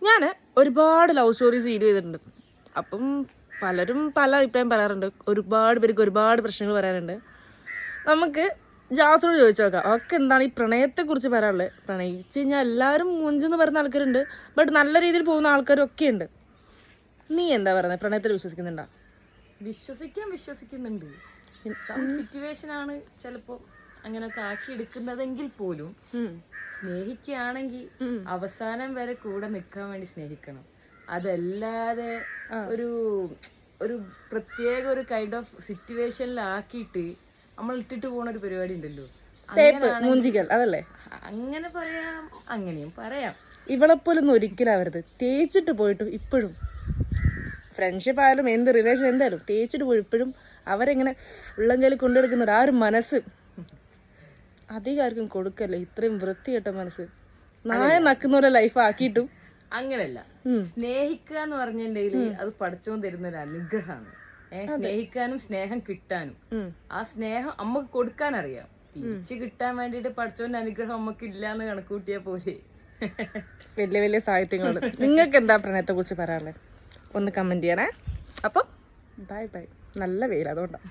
ഞാൻ ഒരുപാട് love stories video ചെയ്തിട്ടുണ്ട്. അപ്പം പലരും പല അഭിപ്രായം പറയാറുണ്ട്. ഒരുപാട് പേർക്ക് ഒരുപാട് പ്രശ്നങ്ങൾ പറയാറുണ്ട്. നമുക്ക് ജാസിനോട് ചോദിച്ചു നോക്കാം, അവർക്ക് എന്താണ് ഈ പ്രണയത്തെക്കുറിച്ച് പറയാനുള്ളത്. പ്രണയിച്ച് കഴിഞ്ഞാൽ എല്ലാവരും മൂഞ്ചെന്ന് പറയുന്ന ആൾക്കാരുണ്ട്, ബട്ട് നല്ല രീതിയിൽ പോകുന്ന ആൾക്കാരും ഒക്കെ ഉണ്ട്. നീ എന്താ പറയുന്നത്, പ്രണയത്തിൽ വിശ്വസിക്കുന്നുണ്ടോ? വിശ്വസിക്കുന്നുണ്ട്. സം സിറ്റുവേഷൻ ആണ് ചിലപ്പോൾ അങ്ങനെയൊക്കെ ആക്കിയെടുക്കുന്നതെങ്കിൽ പോലും സ്നേഹിക്കുകയാണെങ്കിൽ അവസാനം വരെ കൂടെ നിൽക്കാൻ വേണ്ടി സ്നേഹിക്കണം. അതല്ലാതെ ഒരു ഒരു പ്രത്യേക ഒരു കൈൻഡ് ഓഫ് സിറ്റുവേഷനിലാക്കിയിട്ട് നമ്മൾ ഇട്ടിട്ട് പോണ ഒരു പരിപാടി ഉണ്ടല്ലോ, അതല്ലേ? അങ്ങനെ പറയാം, അങ്ങനെയും പറയാം. ഇവളെപ്പോലൊന്നും ഒരിക്കലാവരുത്. തേച്ചിട്ട് പോയിട്ടും ഇപ്പോഴും ഫ്രണ്ട്ഷിപ്പ് ആയാലും എന്ത് റിലേഷൻ എന്തായാലും തേച്ചിട്ട് പോയി ഇപ്പോഴും അവരെങ്ങനെ ഉള്ളം കയ്യിൽ കൊണ്ടെടുക്കുന്നത് ആ ഒരു മനസ്സ് അധികം ആർക്കും കൊടുക്കല്ലേ. ഇത്രയും വൃത്തികെട്ട മനസ്സ് നായ നക്കുന്നവരെ ലൈഫ് ആക്കിയിട്ടും അങ്ങനല്ല. സ്നേഹിക്കുക എന്ന് പറഞ്ഞിട്ടുണ്ടെങ്കിൽ അത് പഠിച്ചോൻ തരുന്ന ഒരു അനുഗ്രഹമാണ്. സ്നേഹിക്കാനും സ്നേഹം കിട്ടാനും. ആ സ്നേഹം നമുക്ക് കൊടുക്കാൻ അറിയാം, തിരിച്ചു കിട്ടാൻ വേണ്ടിട്ട് പഠിച്ചോന്റെ അനുഗ്രഹം നമുക്ക് ഇല്ലാന്ന് കണക്കൂട്ടിയാ പോലെ. വലിയ വലിയ സാഹിത്യങ്ങൾ. നിങ്ങൾക്ക് എന്താ പ്രണയത്തെ കുറിച്ച് പറയാനുള്ളത്? ഒന്ന് കമന്റ് ചെയ്യണേ. അപ്പം ബൈ ബൈ. നല്ല വെയിൽ അതുകൊണ്ടാണ്.